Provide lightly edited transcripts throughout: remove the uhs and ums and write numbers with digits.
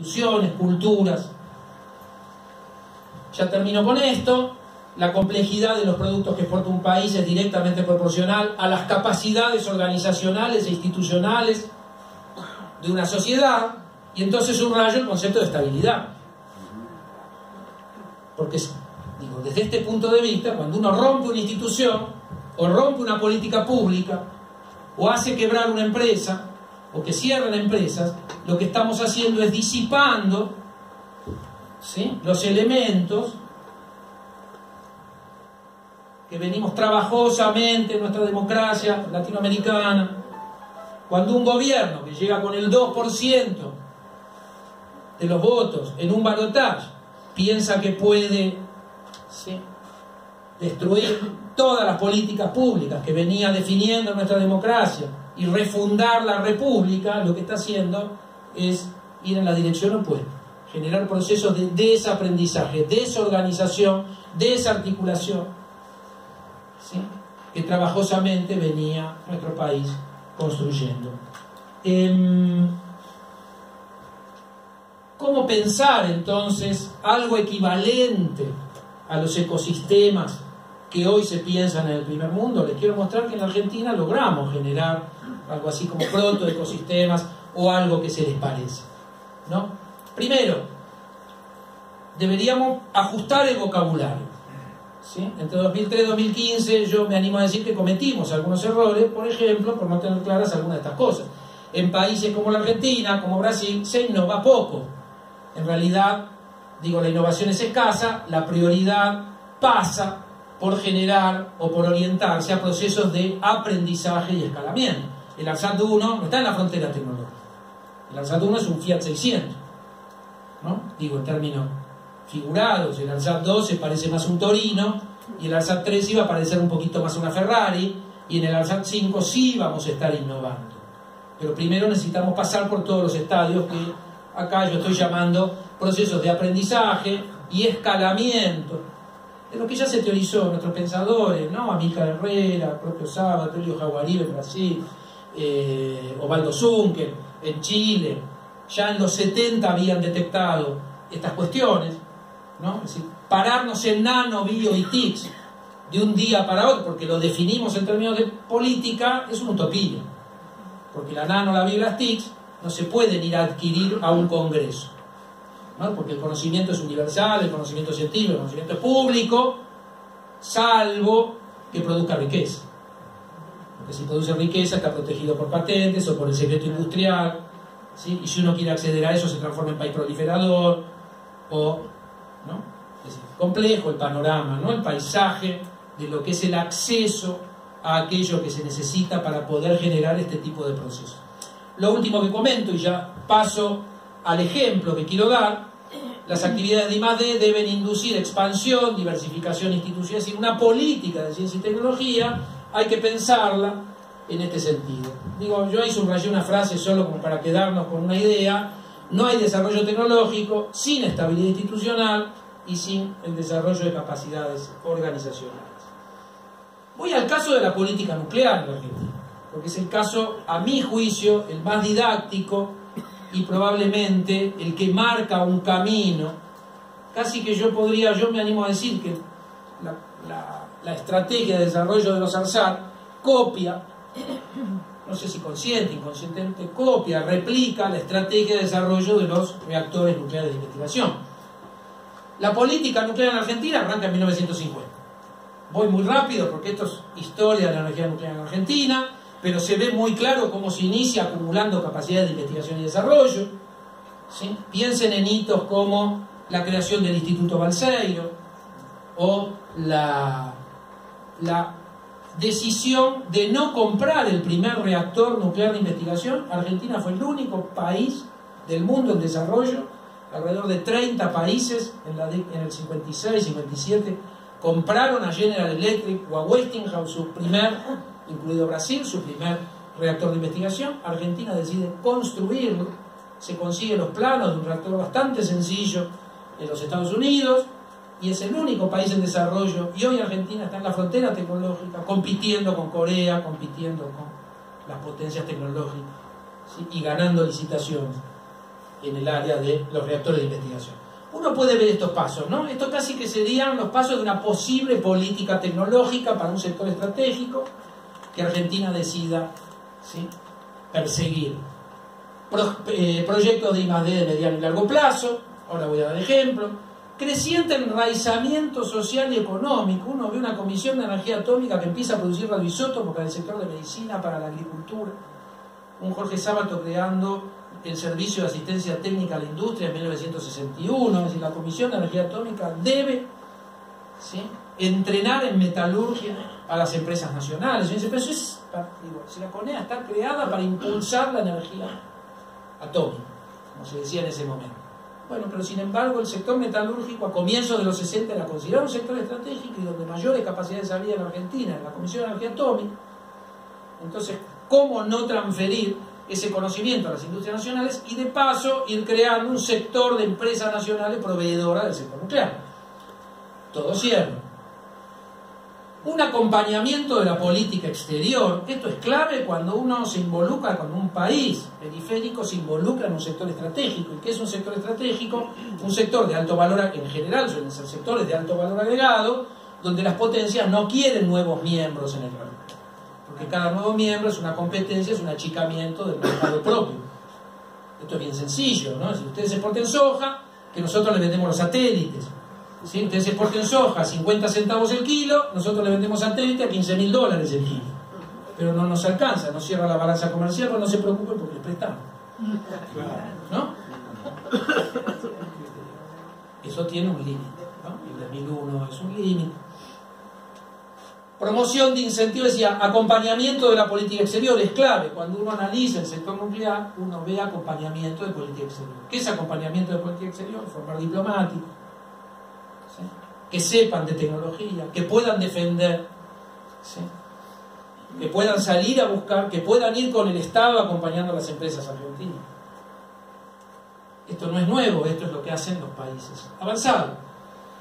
instituciones, culturas. Ya termino con esto. La complejidad de los productos que exporta un país es directamente proporcional a las capacidades organizacionales e institucionales de una sociedad, y entonces subrayo el concepto de estabilidad. Porque, digo, desde este punto de vista, cuando uno rompe una institución, o rompe una política pública, o hace quebrar una empresa, o que cierran empresas, lo que estamos haciendo es disipando, ¿sí?, los elementos que venimos trabajosamente en nuestra democracia latinoamericana. Cuando un gobierno que llega con el 2% de los votos en un balotaje piensa que puede, ¿sí?, destruir todas las políticas públicas que venía definiendo nuestra democracia y refundar la república, lo que está haciendo es ir en la dirección opuesta, generar procesos de desaprendizaje, desorganización, desarticulación, ¿sí?, que trabajosamente venía nuestro país construyendo. ¿Cómo pensar entonces algo equivalente a los ecosistemas que hoy se piensan en el primer mundo? Les quiero mostrar que en Argentina logramos generar algo así como protoecosistemas o algo que se les parece, ¿no? Primero, deberíamos ajustar el vocabulario, ¿sí? Entre 2003 y 2015 yo me animo a decir que cometimos algunos errores, por ejemplo, por no tener claras algunas de estas cosas. En países como la Argentina, como Brasil, se innova poco. En realidad, digo, la innovación es escasa, la prioridad pasa por generar o por orientarse a procesos de aprendizaje y escalamiento. El ARSAT 1 no está en la frontera tecnológica. El ARSAT 1 es un Fiat 600, ¿no? Digo, en términos figurados. El ARSAT 2 se parece más a un Torino, y el ARSAT 3 iba a parecer un poquito más a una Ferrari, y en el ARSAT 5 sí vamos a estar innovando. Pero primero necesitamos pasar por todos los estadios que acá yo estoy llamando procesos de aprendizaje y escalamiento, de lo que ya se teorizó nuestros pensadores, ¿no? Amílcar Herrera, propio Saba, Tulio Jaguaribe en Brasil, Osvaldo Zunkel en Chile. Ya en los 70 habían detectado estas cuestiones, ¿no? Es decir, pararnos en nano, bio y TICs de un día para otro, porque lo definimos en términos de política, es una utopía, porque la nano, la bio y las TICs no se pueden ir a adquirir a un congreso, ¿no? Porque el conocimiento es universal, el conocimiento científico, el conocimiento es público, salvo que produzca riqueza. Porque si produce riqueza está protegido por patentes o por el secreto industrial, ¿sí? Y si uno quiere acceder a eso se transforma en país proliferador, o, ¿no? Es decir, complejo el panorama, ¿no? El paisaje de lo que es el acceso a aquello que se necesita para poder generar este tipo de procesos. Lo último que comento, y ya paso al ejemplo que quiero dar: las actividades de I+D deben inducir expansión, diversificación institucional. Es decir, una política de ciencia y tecnología hay que pensarla en este sentido. Digo, yo ahí subrayé una frase solo como para quedarnos con una idea: no hay desarrollo tecnológico sin estabilidad institucional y sin el desarrollo de capacidades organizacionales. Voy al caso de la política nuclear en Argentina, porque es el caso, a mi juicio, el más didáctico y probablemente el que marca un camino. Casi que yo me animo a decir que la estrategia de desarrollo de los ARSAT copia, no sé si consciente, inconscientemente, copia, replica la estrategia de desarrollo de los reactores nucleares de investigación. La política nuclear en Argentina arranca en 1950. Voy muy rápido porque esto es historia de la energía nuclear en Argentina, pero se ve muy claro cómo se inicia acumulando capacidades de investigación y desarrollo, ¿sí? Piensen en hitos como la creación del Instituto Balseiro o la decisión de no comprar el primer reactor nuclear de investigación. Argentina fue el único país del mundo en desarrollo. Alrededor de 30 países en el 56, 57 compraron a General Electric o a Westinghouse su primer, incluido Brasil, su primer reactor de investigación. Argentina decide construirlo, se consigue los planos de un reactor bastante sencillo en los Estados Unidos, y es el único país en desarrollo, y hoy Argentina está en la frontera tecnológica, compitiendo con Corea, compitiendo con las potencias tecnológicas, ¿sí? Y ganando licitaciones. en el área de los reactores de investigación. Uno puede ver estos pasos, ¿no? Esto casi que serían los pasos de una posible política tecnológica para un sector estratégico que Argentina decida, ¿sí?, perseguir. Proyectos de I+D de mediano y largo plazo, ahora voy a dar ejemplo. Creciente enraizamiento social y económico. Uno ve una comisión de energía atómica que empieza a producir radioisótopos para el sector de medicina, para la agricultura. Un Jorge Sábato creando el Servicio de Asistencia Técnica a la Industria en 1961. Es decir, la Comisión de Energía Atómica debe, ¿sí?, entrenar en metalurgia a las empresas nacionales. Y dice, pero eso es, digo, si la CONEA está creada para impulsar la energía atómica, como se decía en ese momento. Bueno, pero sin embargo el sector metalúrgico a comienzos de los 60 era considerado un sector estratégico y donde mayores capacidades había en la Argentina, en la Comisión de Energía Atómica. Entonces, ¿cómo no transferir ese conocimiento a las industrias nacionales y de paso ir creando un sector de empresas nacionales proveedoras del sector nuclear? Todo cierto. Un acompañamiento de la política exterior. Esto es clave cuando uno se involucra con un país periférico, se involucra en un sector estratégico. ¿Y qué es un sector estratégico? Un sector de alto valor, en general suelen ser sectores de alto valor agregado, donde las potencias no quieren nuevos miembros en el mercado. Porque cada nuevo miembro es una competencia, es un achicamiento del mercado propio. Esto es bien sencillo, ¿no? Si ustedes exporten soja, que nosotros les vendemos los satélites. ¿Sí? Ustedes exporten soja a 50 centavos el kilo, nosotros le vendemos satélite a $15.000 el kilo. Pero no nos alcanza, no cierra la balanza comercial, pero no se preocupen porque les prestamos. ¿No? Eso tiene un límite, ¿no? El 2001 es un límite. Promoción de incentivos, decía, acompañamiento de la política exterior es clave. Cuando uno analiza el sector nuclear, uno ve acompañamiento de política exterior. ¿Qué es acompañamiento de política exterior? Formar diplomáticos, ¿sí?, que sepan de tecnología, que puedan defender, ¿sí?, que puedan salir a buscar, que puedan ir con el Estado acompañando a las empresas argentinas. Esto no es nuevo, esto es lo que hacen los países avanzados.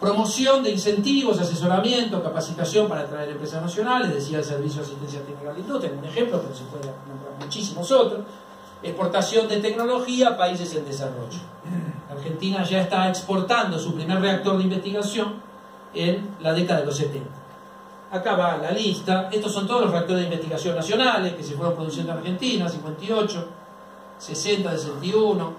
Promoción de incentivos, asesoramiento, capacitación para atraer empresas nacionales, decía el Servicio de Asistencia Técnica a la Industria, tengo un ejemplo, pero se puede nombrar muchísimos otros. Exportación de tecnología a países en desarrollo. Argentina ya está exportando su primer reactor de investigación en la década de los 70. Acá va la lista. Estos son todos los reactores de investigación nacionales que se fueron produciendo en Argentina, 58, 60, 61.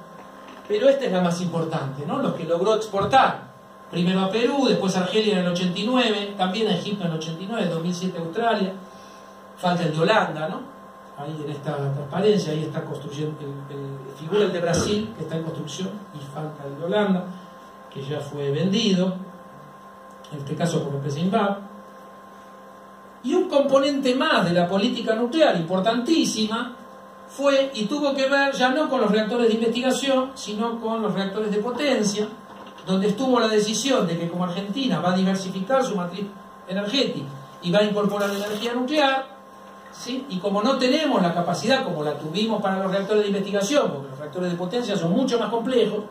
Pero esta es la más importante, ¿no? Los que logró exportar. Primero a Perú, después a Argelia en el 89, también a Egipto en el 89, 2007 Australia. Falta el de Holanda, ¿no? Ahí en esta transparencia, ahí está construyendo, figura el de Brasil, que está en construcción, y falta el de Holanda, que ya fue vendido, en este caso por la empresa INVAP. Y un componente más de la política nuclear, importantísima, fue y tuvo que ver ya no con los reactores de investigación, sino con los reactores de potencia, donde estuvo la decisión de que como Argentina va a diversificar su matriz energética y va a incorporar energía nuclear, ¿sí?, y como no tenemos la capacidad como la tuvimos para los reactores de investigación, porque los reactores de potencia son mucho más complejos,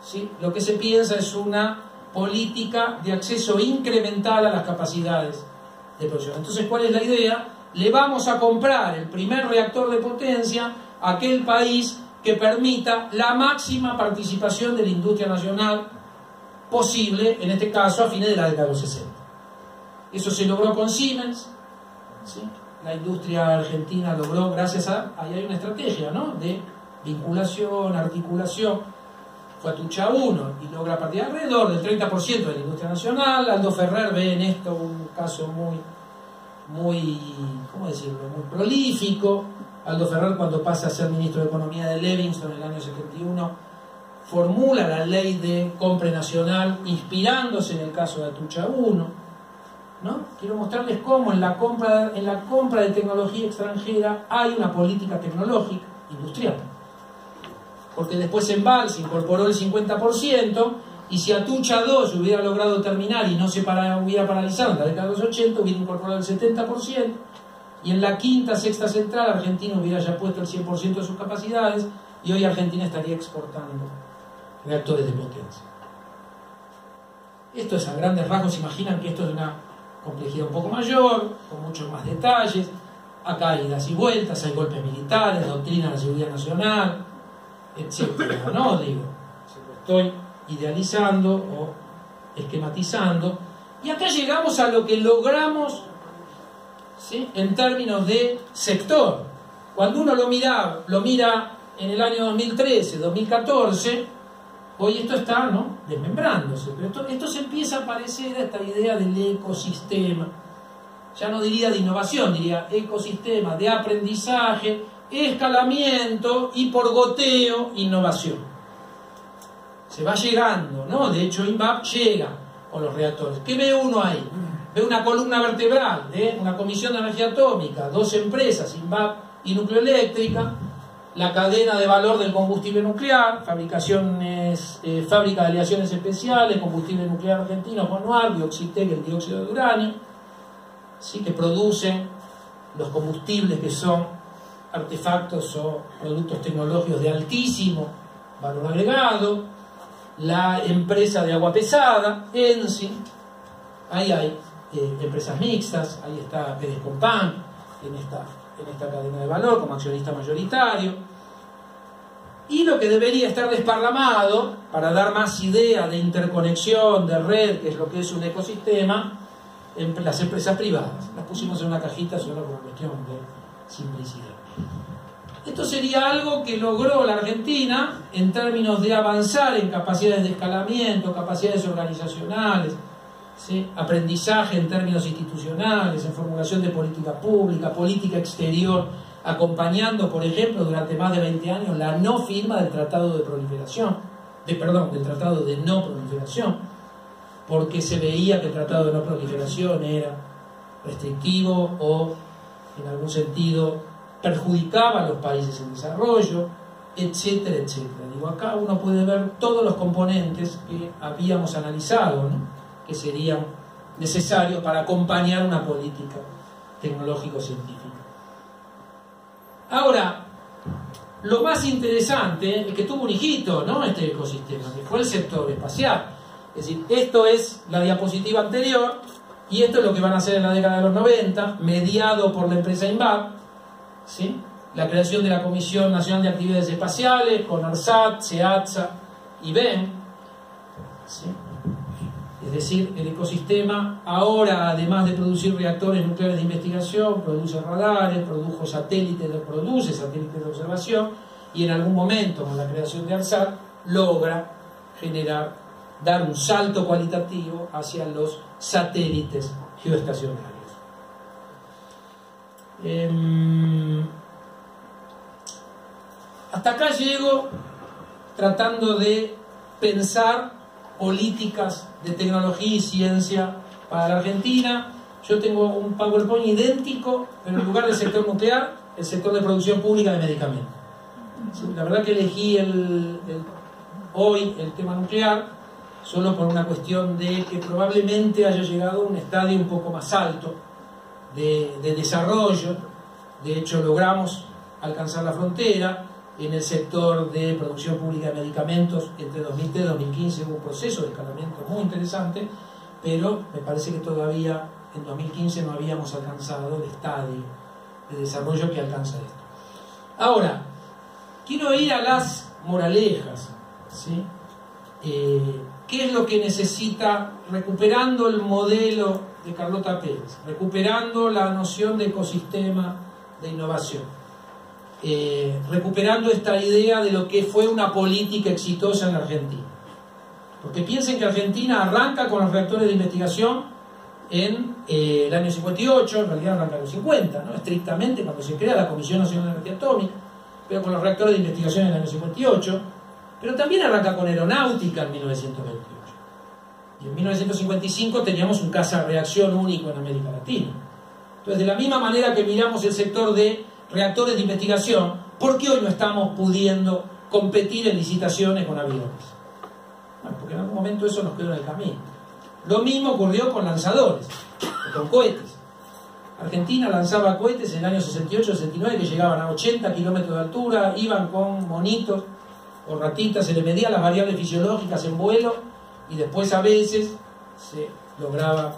¿sí?, lo que se piensa es una política de acceso incremental a las capacidades de producción. Entonces, ¿cuál es la idea? Le vamos a comprar el primer reactor de potencia a aquel país que permita la máxima participación de la industria nacional posible, en este caso a fines de la década de los 60. Eso se logró con Siemens, ¿sí? La industria argentina logró, gracias a... Ahí hay una estrategia, ¿no?, de vinculación, articulación. Fue Atucha 1 y logra partir alrededor del 30% de la industria nacional. Aldo Ferrer ve en esto un caso muy, ¿cómo decirlo?, muy prolífico. Aldo Ferrer, cuando pasa a ser ministro de Economía de Livingston en el año 71, formula la ley de compra nacional inspirándose en el caso de Atucha 1, ¿no? Quiero mostrarles cómo en la compra de tecnología extranjera hay una política tecnológica industrial. Porque después en Val se incorporó el 50%, y si Atucha 2 hubiera logrado terminar y no se hubiera paralizado en la década de los 80, hubiera incorporado el 70%, y en la quinta, sexta central, Argentina hubiera ya puesto el 100% de sus capacidades, y hoy Argentina estaría exportando reactores de potencia. Esto es a grandes rasgos. Imaginan que esto es de una complejidad un poco mayor, con muchos más detalles. Acá hay idas y vueltas, hay golpes militares, doctrina de la seguridad nacional, etcétera, ¿no? Digo, se lo estoy idealizando o esquematizando. Y acá llegamos a lo que logramos, ¿sí?, en términos de sector. Cuando uno lo mira en el año 2013, 2014, hoy esto está, ¿no?, desmembrándose. Pero esto se empieza a parecer a esta idea del ecosistema. Ya no diría de innovación, diría ecosistema de aprendizaje, escalamiento y por goteo innovación. Se va llegando, ¿no? De hecho, INVAP llega con los reactores. ¿Qué ve uno ahí? Ve una columna vertebral, una comisión de energía atómica, 2 empresas, INVAP y Nucleoeléctrica, la cadena de valor del combustible nuclear, fábrica de aleaciones especiales, combustible nuclear argentino, Conuar, Bioxitec, el dióxido de uranio, ¿sí?, que producen los combustibles que son artefactos o productos tecnológicos de altísimo valor agregado, la empresa de agua pesada, ENSI, ahí hay empresas mixtas, ahí está Pérez Compán en esta cadena de valor como accionista mayoritario. Y lo que debería estar desparramado para dar más idea de interconexión, de red, que es lo que es un ecosistema, en las empresas privadas. Las pusimos en una cajita solo por cuestión de simplicidad. Esto sería algo que logró la Argentina en términos de avanzar en capacidades de escalamiento, capacidades organizacionales, ¿sí?, aprendizaje en términos institucionales, en formulación de política pública, política exterior, acompañando, por ejemplo, durante más de 20 años la no firma del Tratado de Proliferación, del Tratado de No Proliferación, porque se veía que el Tratado de No Proliferación era restrictivo o, en algún sentido, perjudicaba a los países en desarrollo, etcétera, etcétera. Digo, acá uno puede ver todos los componentes que habíamos analizado, ¿no?, que serían necesarios para acompañar una política tecnológico-científica. Ahora, lo más interesante es que tuvo un hijito, ¿no?, este ecosistema, que fue el sector espacial. Es decir, esto es la diapositiva anterior y esto es lo que van a hacer en la década de los 90, mediado por la empresa INVAP, ¿sí?, la creación de la Comisión Nacional de Actividades Espaciales con ARSAT, SEATSA y BEM, ¿sí? Es decir, el ecosistema ahora, además de producir reactores nucleares de investigación, produce radares, produce satélites de observación, y en algún momento, con la creación de ARSAT, logra dar un salto cualitativo hacia los satélites geoestacionarios. Hasta acá llego tratando de pensar políticas de tecnología y ciencia para la Argentina. Yo tengo un PowerPoint idéntico, pero en lugar del sector nuclear, el sector de producción pública de medicamentos. La verdad que elegí hoy el tema nuclear solo por una cuestión de que probablemente haya llegado a un estadio un poco más alto de desarrollo. De hecho, logramos alcanzar la frontera. En el sector de producción pública de medicamentos, entre 2003 y 2015 hubo un proceso de escalamiento muy interesante, pero me parece que todavía en 2015 no habíamos alcanzado el estadio de desarrollo que alcanza esto. Ahora, quiero ir a las moralejas, ¿sí? ¿Qué es lo que necesita, recuperando el modelo de Carlota Pérez, recuperando la noción de ecosistema de innovación? Recuperando esta idea de lo que fue una política exitosa en la Argentina. Porque piensen que Argentina arranca con los reactores de investigación en el año 58, en realidad arranca en los 50, ¿no?, estrictamente cuando se crea la Comisión Nacional de Energía Atómica, pero con los reactores de investigación en el año 58, pero también arranca con aeronáutica en 1928. Y en 1955 teníamos un caza-reacción único en América Latina. Entonces, de la misma manera que miramos el sector de reactores de investigación, ¿por qué hoy no estamos pudiendo competir en licitaciones con aviones? Bueno, porque en algún momento eso nos quedó en el camino. Lo mismo ocurrió con lanzadores, con cohetes. Argentina lanzaba cohetes en el año 68-69 que llegaban a 80 kilómetros de altura, iban con monitos o ratitas, se le medían las variables fisiológicas en vuelo y después a veces se lograba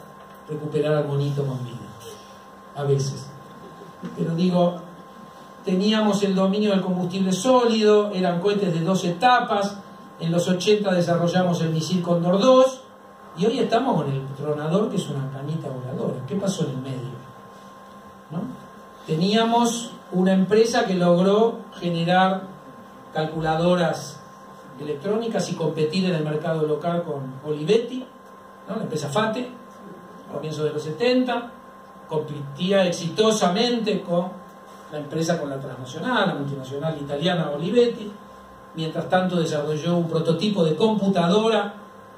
recuperar al monito con vida. A veces. Pero digo, teníamos el dominio del combustible sólido, eran cohetes de 2 etapas, en los 80 desarrollamos el misil Cóndor 2, y hoy estamos con el Tronador, que es una cañita voladora. ¿Qué pasó en el medio? ¿No? Teníamos una empresa que logró generar calculadoras electrónicas y competir en el mercado local con Olivetti, ¿no? La empresa FATE, a comienzos de los 70, competía exitosamente con la empresa, con la transnacional, la multinacional italiana Olivetti. Mientras tanto desarrolló un prototipo de computadora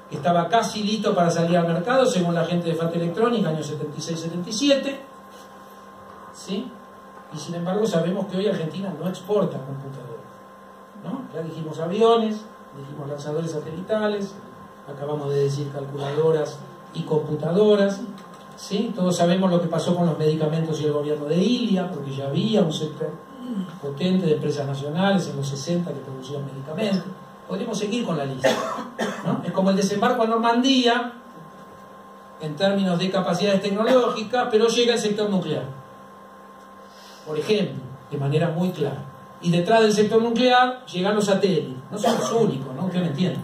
que estaba casi listo para salir al mercado, según la gente de FATE Electrónica, años 76-77, ¿sí? Y sin embargo sabemos que hoy Argentina no exporta computadoras, ¿no? Ya dijimos aviones, dijimos lanzadores satelitales, acabamos de decir calculadoras y computadoras, ¿sí? Todos sabemos lo que pasó con los medicamentos y el gobierno de Ilia, porque ya había un sector potente de empresas nacionales en los 60 que producían medicamentos. Podríamos seguir con la lista, ¿no? Es como el desembarco a Normandía en términos de capacidades tecnológicas, pero llega el sector nuclear, por ejemplo, de manera muy clara. Y detrás del sector nuclear llegan los satélites. No son los únicos, ¿no? ¿Usted me entiende?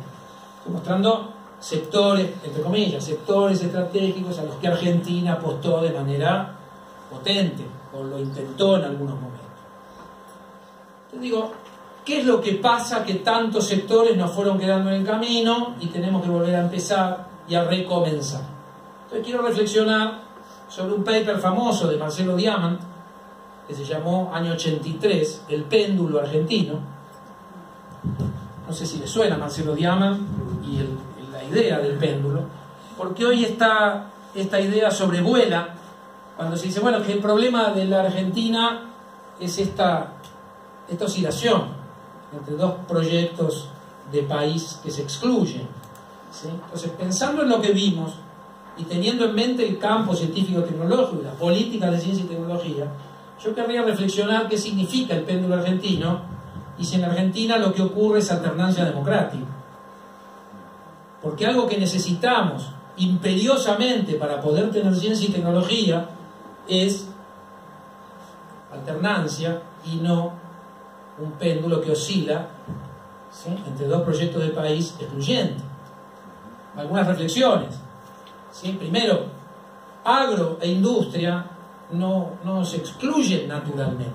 Estoy mostrando sectores, entre comillas, sectores estratégicos a los que Argentina apostó de manera potente, o lo intentó en algunos momentos. Te digo, ¿qué es lo que pasa que tantos sectores nos fueron quedando en el camino y tenemos que volver a empezar y a recomenzar? Entonces quiero reflexionar sobre un paper famoso de Marcelo Diamant, que se llamó año 83, El péndulo argentino. No sé si le suena Marcelo Diamant y la idea del péndulo, porque hoy esta idea sobrevuela cuando se dice, bueno, que el problema de la Argentina es esta oscilación entre dos proyectos de país que se excluyen, ¿sí? Entonces, pensando en lo que vimos y teniendo en mente el campo científico-tecnológico y las políticas de ciencia y tecnología, yo querría reflexionar qué significa el péndulo argentino y si en Argentina lo que ocurre es alternancia democrática. Porque algo que necesitamos imperiosamente para poder tener ciencia y tecnología es alternancia y no un péndulo que oscila, ¿sí?, entre dos proyectos de país excluyentes. Algunas reflexiones, ¿sí? Primero, agro e industria no se excluyen naturalmente.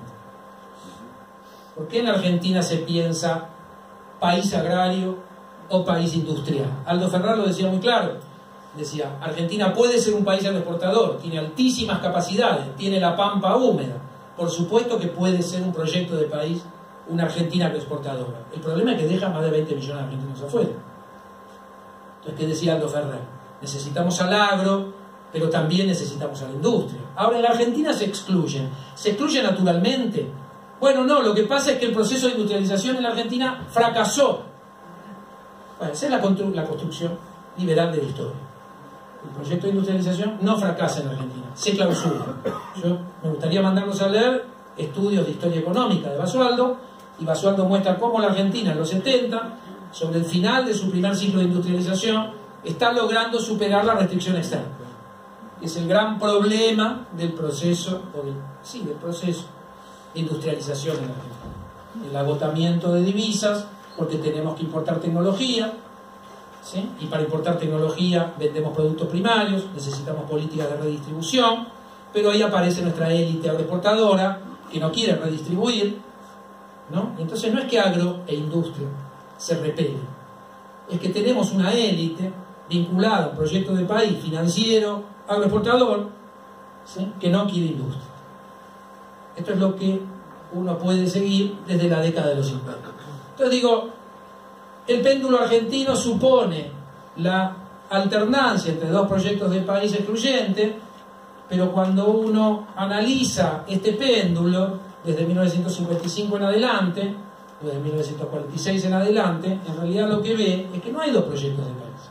¿Por qué en Argentina se piensa país agrario o país industrial? Aldo Ferrer lo decía muy claro. Decía, Argentina puede ser un país agroexportador, tiene altísimas capacidades, tiene la pampa húmeda. Por supuesto que puede ser un proyecto de país, una Argentina agroexportadora. El problema es que deja más de 20 millones de argentinos afuera. Entonces, ¿qué decía Aldo Ferrer? Necesitamos al agro, pero también necesitamos a la industria. Ahora, en la Argentina se excluye naturalmente. Bueno, no, lo que pasa es que el proceso de industrialización en la Argentina fracasó. Bueno, esa es la construcción liberal de la historia. El proyecto de industrialización no fracasa en Argentina, se clausura. Yo me gustaría mandarlos a leer estudios de historia económica de Basualdo, y Basualdo muestra cómo la Argentina en los 70, sobre el final de su primer ciclo de industrialización, está logrando superar la restricción externa. Es el gran problema del proceso, del proceso de industrialización en Argentina. El agotamiento de divisas, porque tenemos que importar tecnología, ¿sí? Y para importar tecnología vendemos productos primarios, necesitamos políticas de redistribución, pero ahí aparece nuestra élite agroexportadora que no quiere redistribuir, ¿no? Entonces no es que agro e industria se repelen, es que tenemos una élite vinculada a un proyecto de país financiero agroexportador, ¿sí?, que no quiere industria. Esto es lo que uno puede seguir desde la década de los 50. Entonces digo, el péndulo argentino supone la alternancia entre dos proyectos de país excluyente, pero cuando uno analiza este péndulo desde 1955 en adelante, o desde 1946 en adelante, en realidad lo que ve es que no hay dos proyectos de país.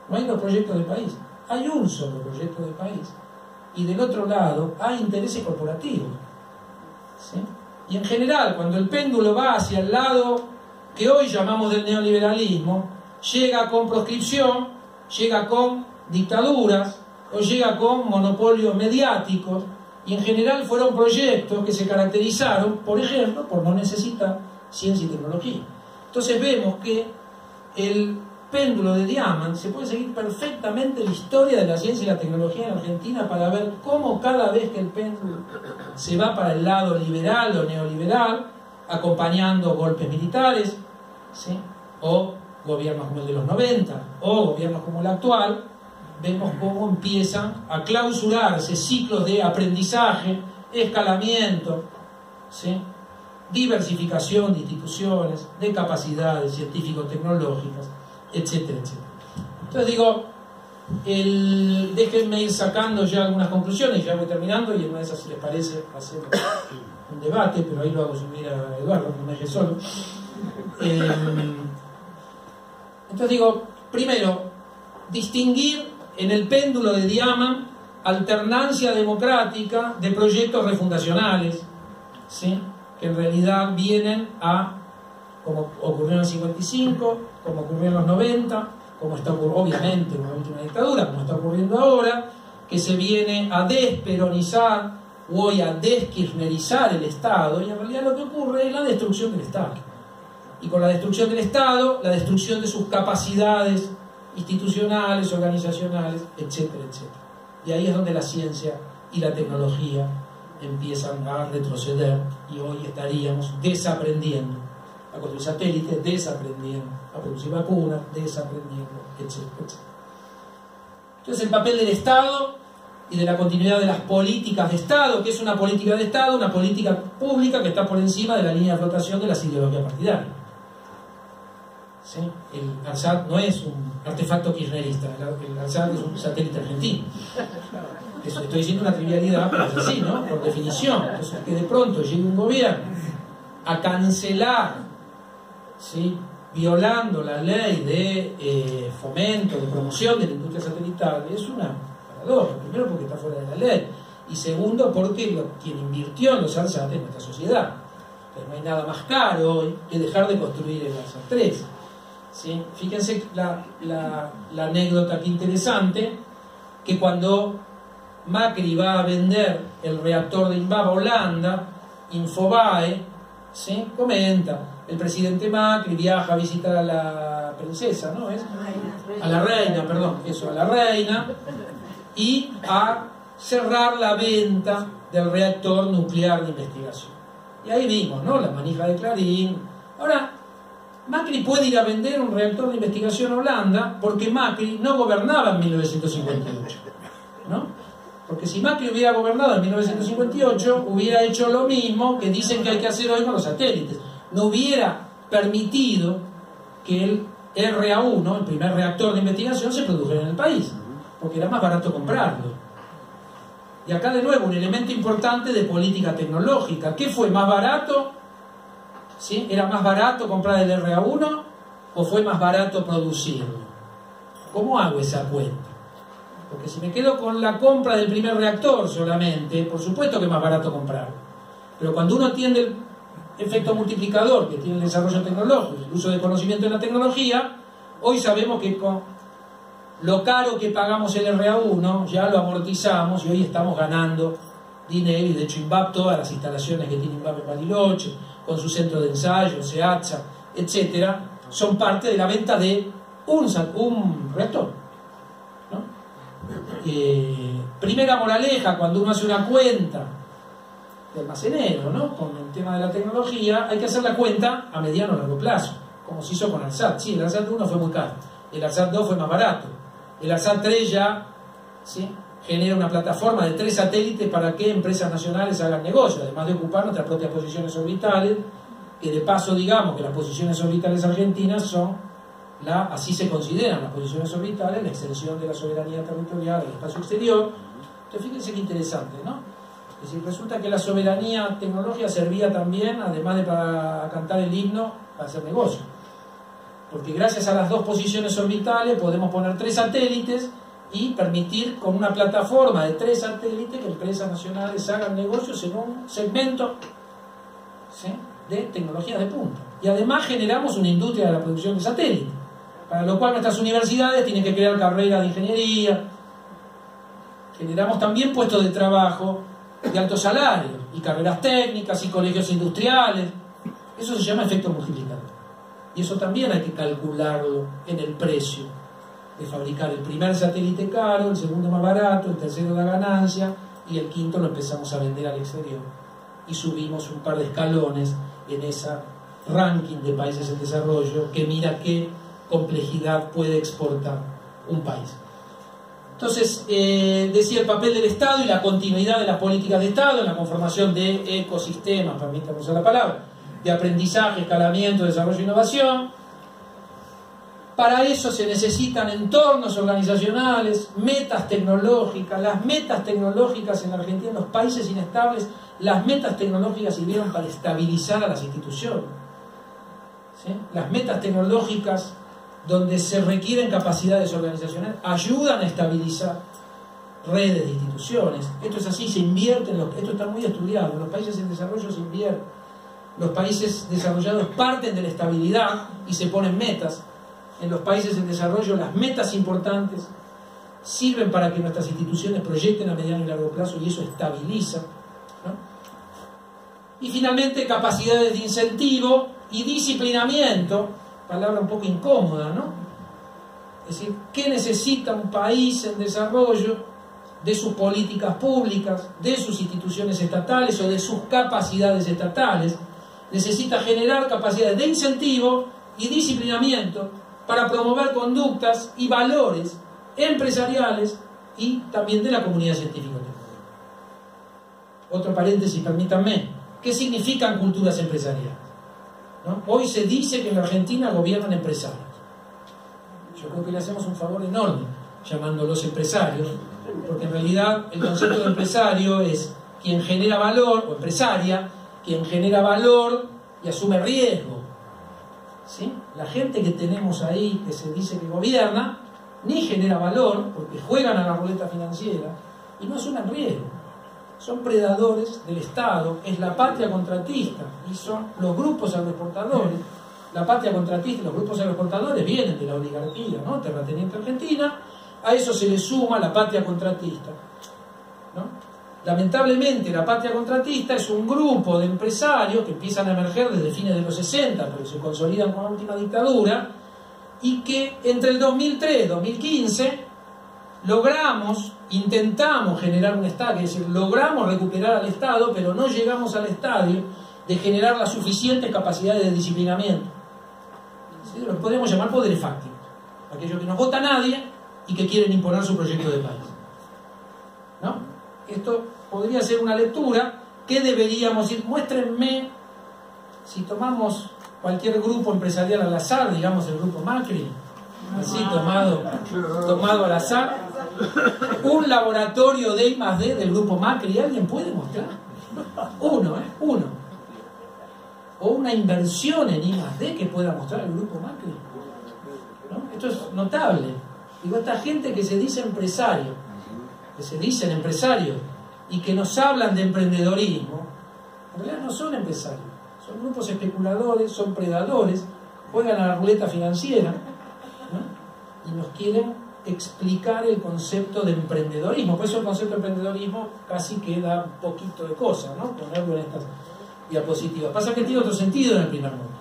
No hay dos proyectos de país, hay un solo proyecto de país. Y del otro lado hay intereses corporativos, ¿sí? Y en general, cuando el péndulo va hacia el lado que hoy llamamos del neoliberalismo, llega con proscripción, llega con dictaduras, o llega con monopolios mediáticos, Y en general fueron proyectos que se caracterizaron, por ejemplo, por no necesitar ciencia y tecnología. Entonces vemos que el péndulo de Diamant se puede seguir perfectamente la historia de la ciencia y la tecnología en Argentina para ver cómo cada vez que el péndulo se va para el lado liberal o neoliberal, acompañando golpes militares, ¿sí?, o gobiernos como el de los 90, o gobiernos como el actual, vemos cómo empiezan a clausurarse ciclos de aprendizaje, escalamiento, ¿sí?, diversificación de instituciones, de capacidades científico-tecnológicas, etcétera, etcétera. Entonces digo, déjenme ir sacando ya algunas conclusiones, ya voy terminando, y en una de esas, si les parece, hacer un debate, pero ahí lo hago subir a Eduardo, no me deje solo. Entonces digo, primero, distinguir en el péndulo de Diamant alternancia democrática de proyectos refundacionales, ¿sí?, que en realidad vienen a, como ocurrió en el 55, como ocurrió en los 90, como está ocurriendo, obviamente, en la última dictadura, como está ocurriendo ahora, que se viene a desperonizar o hoy a deskirchnerizar el Estado, y en realidad lo que ocurre es la destrucción del Estado. Y con la destrucción del Estado, la destrucción de sus capacidades institucionales, organizacionales, etcétera, etcétera. Y ahí es donde la ciencia y la tecnología empiezan a retroceder, y hoy estaríamos desaprendiendo a construir satélites, desaprendiendo a producir vacunas, desaprendiendo, etcétera, etcétera. Entonces el papel del Estado y de la continuidad de las políticas de Estado, que es una política de Estado, una política pública que está por encima de la línea de flotación de las ideologías partidarias. ¿Sí? El ARSAT no es un artefacto kirchnerista, el ARSAT es un satélite argentino. Eso, estoy diciendo una trivialidad, pero es así, ¿no?, por definición. Entonces, que de pronto llegue un gobierno a cancelar, ¿sí?, violando la ley de fomento, de promoción de la industria satelital, es una paradoja. Primero, porque está fuera de la ley, y segundo, porque quien invirtió en los ARSAT es nuestra sociedad. Entonces, no hay nada más caro hoy que dejar de construir el ARSAT 3. ¿Sí? Fíjense la anécdota que interesante, que cuando Macri va a vender el reactor de Inbaba a Holanda, Infobae, ¿sí?, comenta, el presidente Macri viaja a visitar a la princesa, ¿no? ¿Es? A la reina, perdón, eso, a la reina, y a cerrar la venta del reactor nuclear de investigación. Y ahí vimos, ¿no?, la manija de Clarín. Ahora, Macri puede ir a vender un reactor de investigación a Holanda porque Macri no gobernaba en 1958, ¿no? Porque si Macri hubiera gobernado en 1958, hubiera hecho lo mismo que dicen que hay que hacer hoy con los satélites. No hubiera permitido que el RA1, el primer reactor de investigación, se produjera en el país, porque era más barato comprarlo. Y acá de nuevo un elemento importante de política tecnológica. ¿Qué fue más barato? ¿Sí? ¿Era más barato comprar el RA1 o fue más barato producirlo? ¿Cómo hago esa cuenta? Porque si me quedo con la compra del primer reactor solamente, por supuesto que es más barato comprarlo. Pero cuando uno entiende el efecto multiplicador que tiene el desarrollo tecnológico, el uso de conocimiento en la tecnología, hoy sabemos que con lo caro que pagamos el RA1 ya lo amortizamos y hoy estamos ganando dinero. Y de hecho INVAP, todas las instalaciones que tiene INVAP en Bariloche, con su centro de ensayo, SEATSA, etcétera, son parte de la venta de un reactor, ¿no? Primera moraleja, cuando uno hace una cuenta de almacenero, ¿no?, con el tema de la tecnología, hay que hacer la cuenta a mediano o largo plazo, como se hizo con ARSAT. Sí, el ARSAT 1 fue muy caro, el ARSAT 2 fue más barato, el ARSAT 3 ya, ¿sí?, genera una plataforma de 3 satélites para que empresas nacionales hagan negocio, además de ocupar nuestras propias posiciones orbitales, que de paso digamos que las posiciones orbitales argentinas son, así se consideran las posiciones orbitales, la extensión de la soberanía territorial al espacio exterior. Entonces fíjense qué interesante, ¿no? Es decir, resulta que la soberanía tecnológica servía también, además de para cantar el himno, para hacer negocio. Porque gracias a las 2 posiciones orbitales podemos poner 3 satélites y permitir con una plataforma de 3 satélites que empresas nacionales hagan negocios en un segmento, ¿sí?, de tecnologías de punta. Y además generamos una industria de la producción de satélites, para lo cual nuestras universidades tienen que crear carreras de ingeniería. Generamos también puestos de trabajo de alto salario, y carreras técnicas y colegios industriales. Eso se llama efecto multiplicador. Y eso también hay que calcularlo en el precio de fabricar el primer satélite caro, el segundo más barato, el tercero da ganancia y el quinto lo empezamos a vender al exterior. Y subimos un par de escalones en esa ranking de países en desarrollo que mira qué complejidad puede exportar un país. Entonces, decía el papel del Estado y la continuidad de las políticas de Estado en la conformación de ecosistemas, permítanme usar la palabra, de aprendizaje, escalamiento, desarrollo e innovación. Para eso se necesitan entornos organizacionales, metas tecnológicas. Las metas tecnológicas en Argentina, en los países inestables, las metas tecnológicas sirvieron para estabilizar a las instituciones. ¿Sí? Las metas tecnológicas, donde se requieren capacidades organizacionales, ayudan a estabilizar redes de instituciones. Esto es así, se invierte esto está muy estudiado. En los países en desarrollo se invierte. Los países desarrollados parten de la estabilidad y se ponen metas. En los países en desarrollo las metas importantes sirven para que nuestras instituciones proyecten a mediano y largo plazo y eso estabiliza, ¿no? Y finalmente capacidades de incentivo y disciplinamiento, palabra un poco incómoda, ¿no? Es decir, ¿qué necesita un país en desarrollo de sus políticas públicas, de sus instituciones estatales o de sus capacidades estatales? Necesita generar capacidades de incentivo y disciplinamiento para promover conductas y valores empresariales y también de la comunidad científico-tecnológica. Otro paréntesis, permítanme. ¿Qué significan culturas empresariales? ¿No? Hoy se dice que en la Argentina gobiernan empresarios. Yo creo que le hacemos un favor enorme llamándolos empresarios, porque en realidad el concepto de empresario es quien genera valor, o empresaria, quien genera valor y asume riesgo. ¿Sí? La gente que tenemos ahí, que se dice que gobierna, ni genera valor, porque juegan a la ruleta financiera y no asumen riesgo. Son predadores del Estado, es la patria contratista, y son los grupos agroexportadores. La patria contratista y los grupos agroexportadores vienen de la oligarquía, ¿no? Terrateniente argentina. A eso se le suma la patria contratista, ¿no? Lamentablemente la patria contratista es un grupo de empresarios que empiezan a emerger desde fines de los 60, pero se consolidan con la última dictadura, y que entre el 2003 y 2015 intentamos generar un Estado, es decir, logramos recuperar al Estado, pero no llegamos al estadio de generar las suficientes capacidades de disciplinamiento. ¿Sí? Lo podemos llamar poderes fácticos, aquellos que no vota nadie y que quieren imponer su proyecto de país, ¿no? Esto podría ser una lectura que deberíamos ir. Muéstrenme, si tomamos cualquier grupo empresarial al azar, digamos el grupo Macri, así tomado al azar, un laboratorio de I+D del grupo Macri, ¿alguien puede mostrar? Uno. O una inversión en I+D que pueda mostrar el grupo Macri, ¿no? Esto es notable. Digo, esta gente que se dice empresario, que se dicen empresarios y que nos hablan de emprendedorismo, en realidad no son empresarios, son grupos especuladores, son predadores, juegan a la ruleta financiera, ¿no? Y nos quieren explicar el concepto de emprendedorismo. Por eso el concepto de emprendedorismo casi queda un poquito de cosa, ¿no? Ponerlo en estas diapositivas. Pasa que tiene otro sentido en el primer mundo.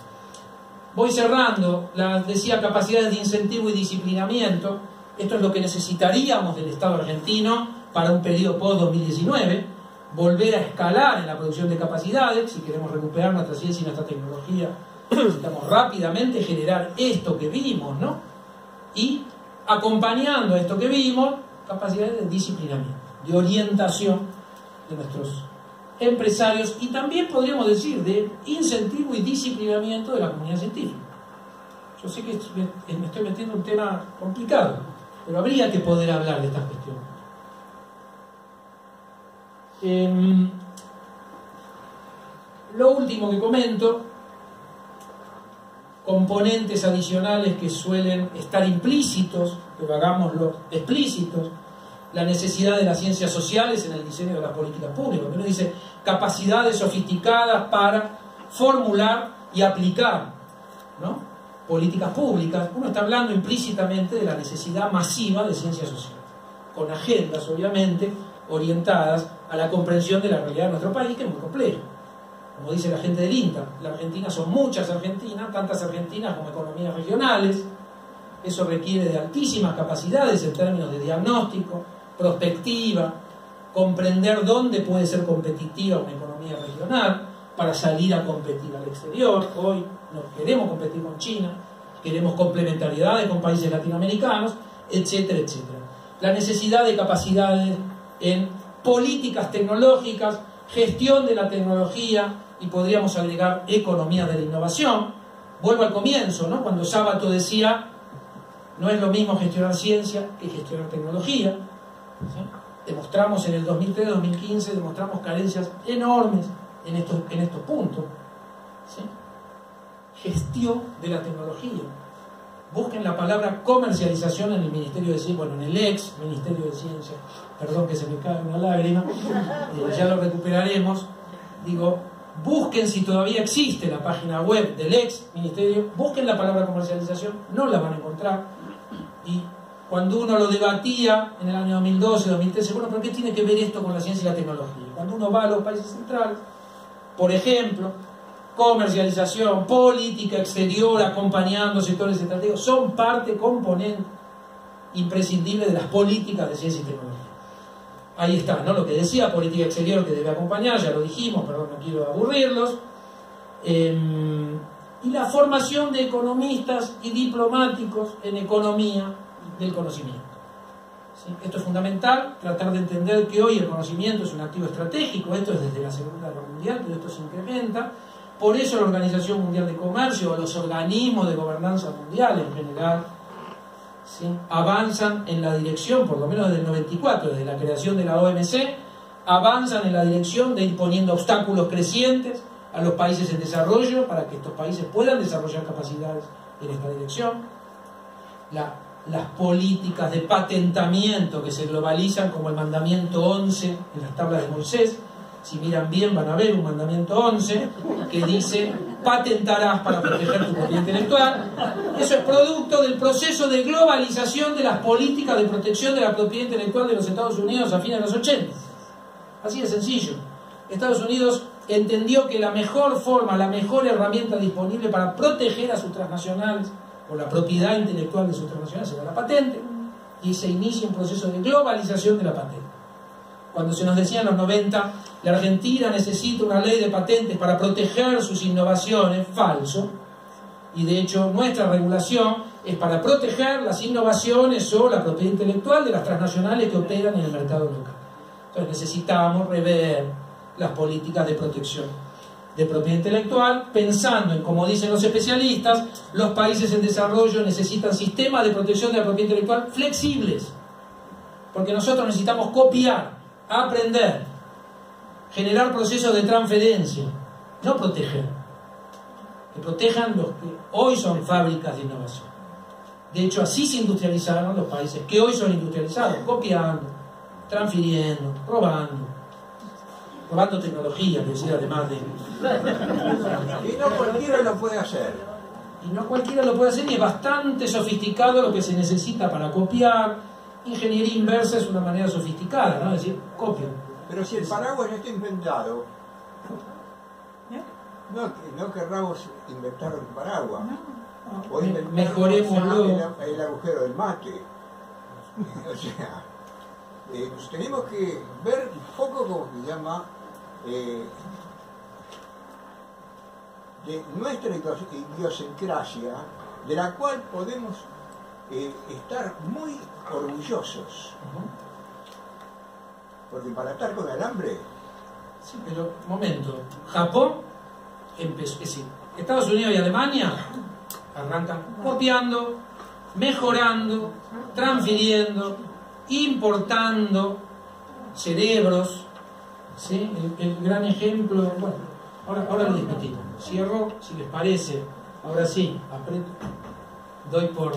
Voy cerrando. Decía capacidades de incentivo y disciplinamiento. Esto es lo que necesitaríamos del Estado argentino para un periodo post-2019, volver a escalar en la producción de capacidades. Si queremos recuperar nuestra ciencia y nuestra tecnología, necesitamos rápidamente generar esto que vimos, ¿no? Y acompañando a esto que vimos, capacidades de disciplinamiento, de orientación de nuestros empresarios y también podríamos decir de incentivo y disciplinamiento de la comunidad científica. Yo sé que me estoy metiendo en un tema complicado, pero habría que poder hablar de estas cuestiones. Lo último que comento, componentes adicionales que suelen estar implícitos, pero hagámoslo explícitos, la necesidad de las ciencias sociales en el diseño de las políticas públicas. Uno dice capacidades sofisticadas para formular y aplicar, ¿no?, políticas públicas. Uno está hablando implícitamente de la necesidad masiva de ciencias sociales, con agendas, obviamente, orientadas a la comprensión de la realidad de nuestro país, que es muy compleja. Como dice la gente del INTA, la Argentina son muchas Argentinas, tantas Argentinas como economías regionales. Eso requiere de altísimas capacidades en términos de diagnóstico, prospectiva, comprender dónde puede ser competitiva una economía regional para salir a competir al exterior. Hoy no queremos competir con China, queremos complementariedades con países latinoamericanos, etcétera, etcétera. La necesidad de capacidades en políticas tecnológicas, gestión de la tecnología, y podríamos agregar economía de la innovación. Vuelvo al comienzo, ¿no? Cuando Sábato decía, no es lo mismo gestionar ciencia que gestionar tecnología. ¿Sí? Demostramos en el 2003-2015, demostramos carencias enormes en estos puntos. ¿Sí? Gestión de la tecnología. Busquen la palabra comercialización en el Ministerio de Ciencia, bueno, en el ex Ministerio de Ciencia, perdón que se me cae una lágrima, ya lo recuperaremos. Digo, busquen si todavía existe la página web del ex Ministerio, busquen la palabra comercialización, no la van a encontrar. Y cuando uno lo debatía en el año 2012, 2013, bueno, ¿pero qué tiene que ver esto con la ciencia y la tecnología? Cuando uno va a los países centrales, por ejemplo, comercialización, política exterior, acompañando sectores estratégicos, son parte, componente imprescindible de las políticas de ciencia y tecnología. Ahí está, ¿no? Lo que decía, política exterior que debe acompañar, ya lo dijimos, perdón, no quiero aburrirlos. Y la formación de economistas y diplomáticos en economía del conocimiento. ¿Sí? Esto es fundamental, tratar de entender que hoy el conocimiento es un activo estratégico, esto es desde la Segunda Guerra Mundial, pero esto se incrementa. Por eso la Organización Mundial de Comercio o los organismos de gobernanza mundial en general, ¿sí?, avanzan en la dirección, por lo menos desde el 94, desde la creación de la OMC, avanzan en la dirección de ir poniendo obstáculos crecientes a los países en desarrollo para que estos países puedan desarrollar capacidades en esta dirección. Las políticas de patentamiento que se globalizan como el mandamiento 11 en las tablas de Moisés. Si miran bien van a ver un mandamiento 11 que dice patentarás para proteger tu propiedad intelectual. Eso es producto del proceso de globalización de las políticas de protección de la propiedad intelectual de los Estados Unidos a fines de los 80. Así de sencillo. Estados Unidos entendió que la mejor forma, la mejor herramienta disponible para proteger a sus transnacionales o la propiedad intelectual de sus transnacionales era la patente, y se inicia un proceso de globalización de la patente. Cuando se nos decía en los 90, la Argentina necesita una ley de patentes para proteger sus innovaciones, falso. Y de hecho nuestra regulación es para proteger las innovaciones o la propiedad intelectual de las transnacionales que operan en el mercado local. Entonces necesitamos rever las políticas de protección de propiedad intelectual, pensando en, como dicen los especialistas, los países en desarrollo necesitan sistemas de protección de la propiedad intelectual flexibles. Porque nosotros necesitamos copiar, aprender, generar procesos de transferencia, no proteger. Que protejan los que hoy son fábricas de innovación. De hecho, así se industrializaron los países que hoy son industrializados, copiando, transfiriendo, robando tecnología, que decir, además de... Y no cualquiera lo puede hacer. Y no cualquiera lo puede hacer, y es bastante sofisticado lo que se necesita para copiar. Ingeniería inversa es una manera sofisticada, ¿no? Es decir, copio. Pero si el paraguas ya está inventado, no querramos inventar un paraguas. O Mejorémoslo. El agujero del mate. O sea, tenemos que ver un poco como se llama de nuestra idiosincrasia, de la cual podemos estar muy orgullosos. Porque para estar con el hambre... Sí, pero, momento, Japón empezó, es decir, Estados Unidos y Alemania arrancan copiando, mejorando, transfiriendo, importando cerebros, ¿sí? El gran ejemplo, bueno, ahora lo discutimos. Cierro, si les parece, ahora sí, aprieto, doy por...